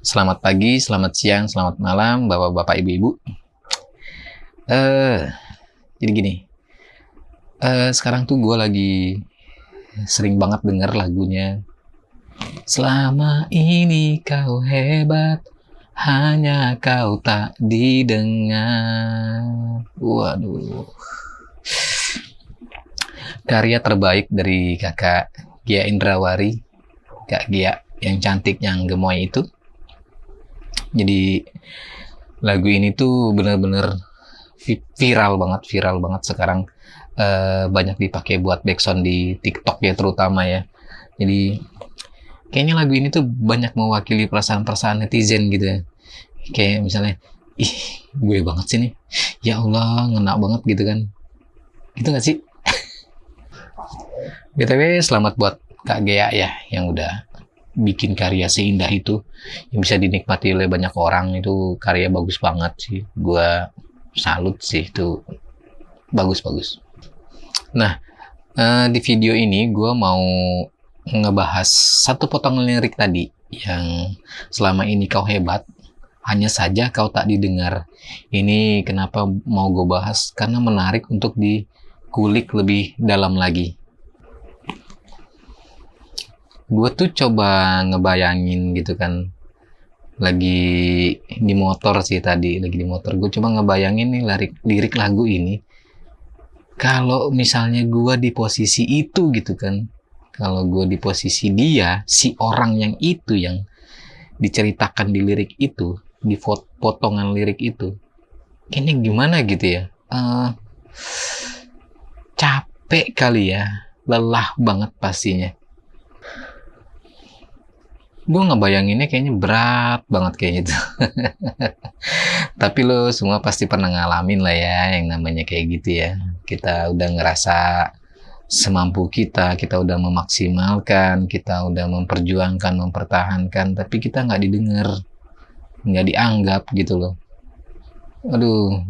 Selamat pagi, selamat siang, selamat malam, bapak-bapak, ibu-ibu. Eh, jadi gini, sekarang tuh gue lagi sering banget denger lagunya. Selama ini kau hebat, hanya kau tak didengar. Waduh, karya terbaik dari kakak Gia Indrawari, Kak Gia yang cantik, yang gemoy itu. Jadi lagu ini tuh bener-bener viral banget sekarang, banyak dipakai buat backsound di TikTok ya terutama ya. Jadi kayaknya lagu ini tuh banyak mewakili perasaan-perasaan netizen gitu ya. Kayak misalnya, ih gue banget sih nih, ya Allah ngena banget gitu kan. Gitu gak sih? BTW selamat buat Kak Gea ya yang udah bikin karya seindah itu yang bisa dinikmati oleh banyak orang. Itu karya bagus banget sih, gua salut sih, itu bagus. Nah, di video ini gua mau ngebahas satu potongan lirik tadi yang selama ini kau hebat, hanya saja kau tak didengar. Ini kenapa mau gue bahas, karena menarik untuk dikulik lebih dalam lagi. Gue tuh coba ngebayangin gitu kan, lagi di motor sih tadi, lagi di motor gue coba ngebayangin nih lirik lagu ini kalau misalnya gue di posisi itu gitu kan, kalau gue di posisi dia, si orang yang itu yang diceritakan di lirik itu, di potongan lirik itu, kayaknya gimana gitu ya. Capek kali ya, lelah banget pastinya. Gue ngebayanginnya kayaknya berat banget kayak gitu. Tapi lo semua pasti pernah ngalamin lah ya yang namanya kayak gitu ya. Kita udah ngerasa semampu kita udah memaksimalkan, kita udah memperjuangkan, mempertahankan, tapi kita nggak didengar, nggak dianggap gitu loh. Aduh,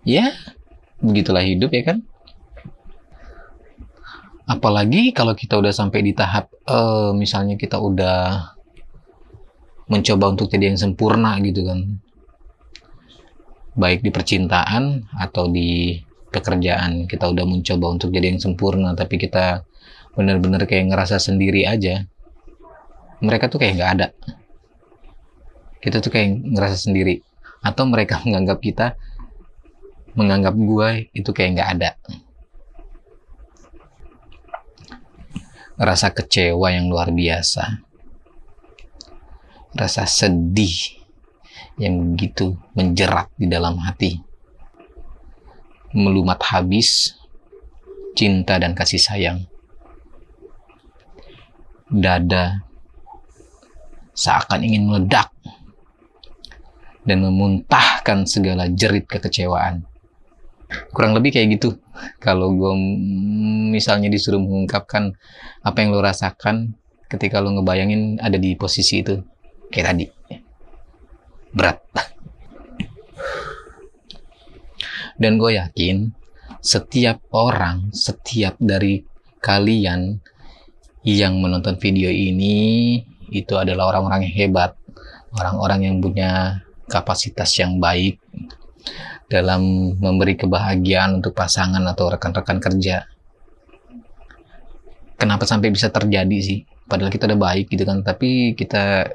ya begitulah hidup ya kan. Apalagi kalau kita udah sampai di tahap misalnya kita udah mencoba untuk jadi yang sempurna gitu kan, baik di percintaan atau di pekerjaan. Kita udah mencoba untuk jadi yang sempurna, tapi kita bener-bener kayak ngerasa sendiri aja. Mereka tuh kayak nggak ada, kita tuh kayak ngerasa sendiri, atau mereka menganggap gue itu kayak nggak ada. Rasa kecewa yang luar biasa, rasa sedih yang begitu menjerat di dalam hati, melumat habis cinta dan kasih sayang. Dada seakan ingin meledak dan memuntahkan segala jerit kekecewaan. Kurang lebih kayak gitu kalau gue misalnya disuruh mengungkapkan apa yang lo rasakan ketika lo ngebayangin ada di posisi itu kayak tadi. Berat. Dan gue yakin setiap orang, setiap dari kalian yang menonton video ini itu adalah orang-orang yang hebat, orang-orang yang punya kapasitas yang baik dalam memberi kebahagiaan untuk pasangan atau rekan-rekan kerja. Kenapa sampai bisa terjadi sih? Padahal kita udah baik gitu kan, tapi kita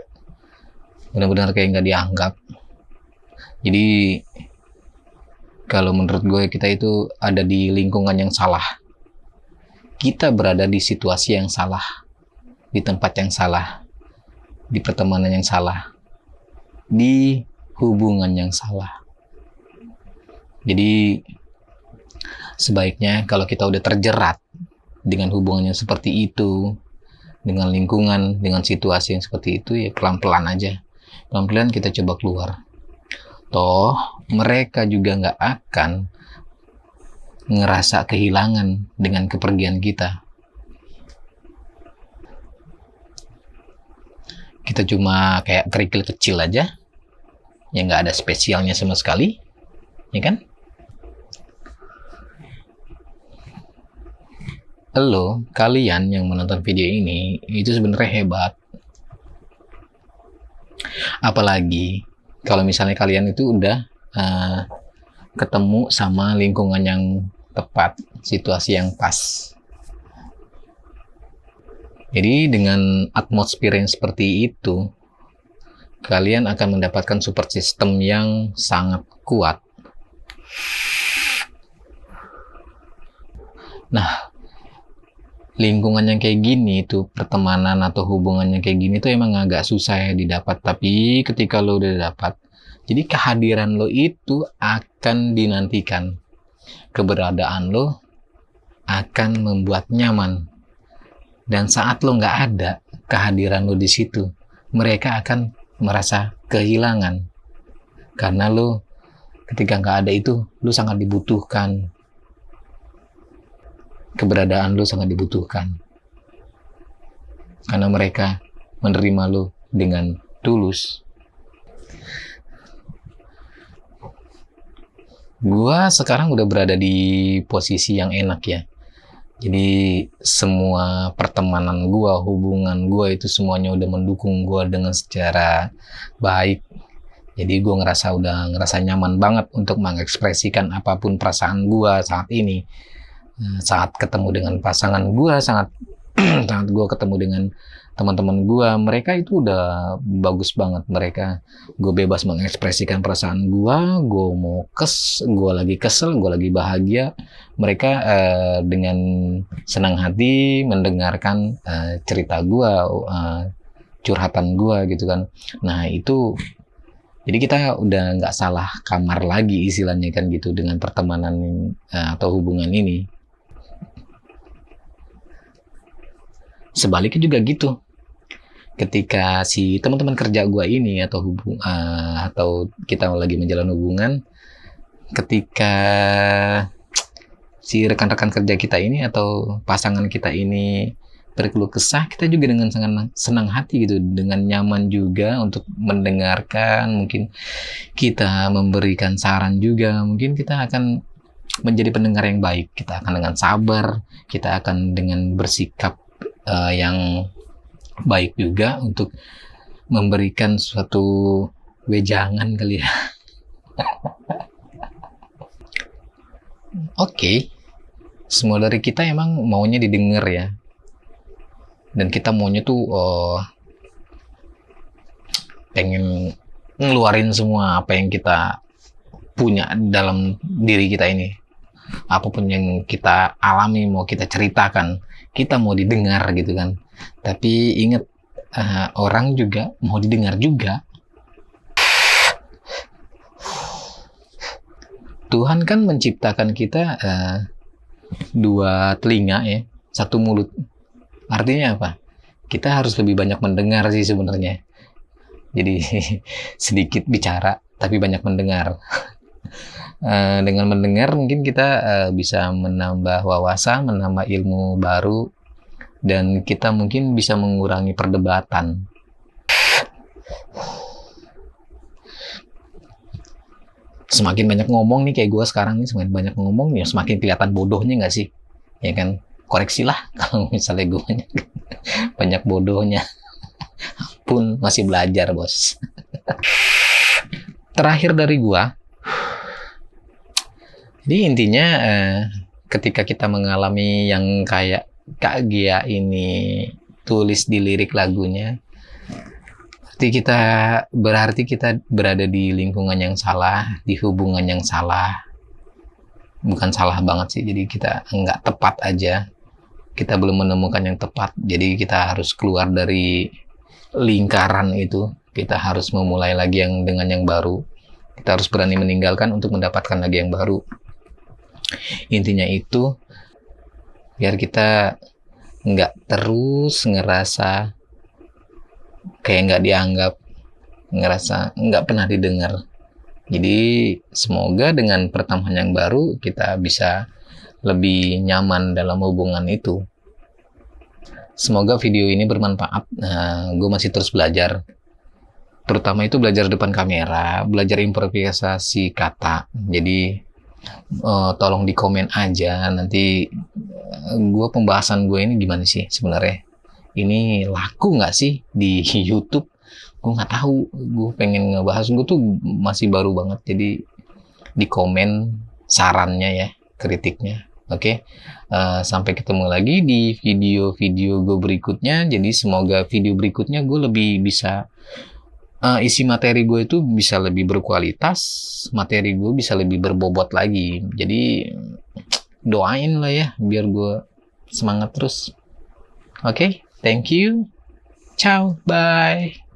benar-benar kayak nggak dianggap. Jadi kalau menurut gue, kita itu ada di lingkungan yang salah. Kita berada di situasi yang salah, di tempat yang salah, di pertemanan yang salah, di hubungan yang salah. Jadi sebaiknya kalau kita udah terjerat dengan hubungan yang seperti itu, dengan lingkungan, dengan situasi yang seperti itu, ya pelan-pelan aja. Pelan-pelan kita coba keluar. Toh mereka juga nggak akan ngerasa kehilangan dengan kepergian kita. Kita cuma kayak kerikil kecil aja, yang nggak ada spesialnya sama sekali, ya kan? kalian yang menonton video ini itu sebenarnya hebat. Apalagi kalau misalnya kalian itu udah ketemu sama lingkungan yang tepat, situasi yang pas. Jadi dengan atmosfer yang seperti itu, kalian akan mendapatkan support system yang sangat kuat. Nah, lingkungan yang kayak gini itu, pertemanan atau hubungan yang kayak gini tuh emang agak susah ya didapat. Tapi ketika lo udah dapat, jadi kehadiran lo itu akan dinantikan. Keberadaan lo akan membuat nyaman. Dan saat lo nggak ada, kehadiran lo di situ, mereka akan merasa kehilangan. Karena lo ketika nggak ada itu, lo sangat dibutuhkan. Keberadaan lo sangat dibutuhkan. Karena mereka menerima lo dengan tulus. Gua sekarang udah berada di posisi yang enak ya. Jadi semua pertemanan gua, hubungan gua itu semuanya udah mendukung gua dengan secara baik. Jadi gua udah ngerasa nyaman banget untuk mengekspresikan apapun perasaan gua saat ini. Saat ketemu dengan pasangan gua, saat gua ketemu dengan teman-teman gua, mereka itu udah bagus banget. Gue bebas mengekspresikan perasaan gua lagi kesel, gua lagi bahagia, mereka dengan senang hati mendengarkan cerita gua, curhatan gua gitu kan. Nah itu, jadi kita udah nggak salah kamar lagi istilahnya kan gitu dengan pertemanan atau hubungan ini. Sebaliknya juga gitu. Ketika si teman-teman kerja gua ini atau kita lagi menjalin hubungan, ketika si rekan-rekan kerja kita ini atau pasangan kita ini berkeluh kesah, kita juga dengan sangat senang hati gitu, dengan nyaman juga untuk mendengarkan. Mungkin kita memberikan saran juga, mungkin kita akan menjadi pendengar yang baik. Kita akan dengan sabar, kita akan dengan bersikap yang baik juga untuk memberikan suatu wejangan kali ya. Oke. Semua dari kita emang maunya didengar ya. Dan kita maunya tuh pengen ngeluarin semua apa yang kita punya dalam diri kita ini. Apapun yang kita alami mau kita ceritakan, kita mau didengar gitu kan. Tapi ingat, orang juga mau didengar juga. Tuhan kan menciptakan kita dua telinga ya, satu mulut. Artinya apa? Kita harus lebih banyak mendengar sih sebenarnya. Jadi sedikit bicara tapi banyak mendengar. Dengan mendengar mungkin kita bisa menambah wawasan, menambah ilmu baru, dan kita mungkin bisa mengurangi perdebatan. Semakin banyak ngomong nih kayak gue sekarang nih, semakin banyak ngomong ya semakin kelihatan bodohnya nggak sih? Ya kan? Koreksilah kalau misalnya gue banyak bodohnya. Pun masih belajar bos. Terakhir dari gue. Jadi intinya ketika kita mengalami yang kayak Kak Gia ini tulis di lirik lagunya, berarti kita berada di lingkungan yang salah, di hubungan yang salah. Bukan salah banget sih, jadi kita nggak tepat aja. Kita belum menemukan yang tepat, jadi kita harus keluar dari lingkaran itu. Kita harus memulai lagi dengan yang baru. Kita harus berani meninggalkan untuk mendapatkan lagi yang baru. Intinya itu biar kita nggak terus ngerasa kayak nggak dianggap, ngerasa nggak pernah didengar. Jadi semoga dengan pertemuan yang baru kita bisa lebih nyaman dalam hubungan itu. Semoga video ini bermanfaat. Gue masih terus belajar, terutama itu belajar depan kamera, belajar improvisasi kata. Jadi tolong di komen aja nanti gue pembahasan gue ini gimana sih sebenarnya? Ini laku nggak sih di YouTube? Gue nggak tahu. Gue pengen ngebahas, gue tuh masih baru banget. Jadi di komen sarannya ya, kritiknya. Oke, sampai ketemu lagi di video-video gue berikutnya. Jadi semoga video berikutnya gue lebih bisa isi materi gue itu bisa lebih berkualitas, materi gue bisa lebih berbobot lagi. Jadi doain lah ya biar gue semangat terus. Oke, thank you. Ciao, bye.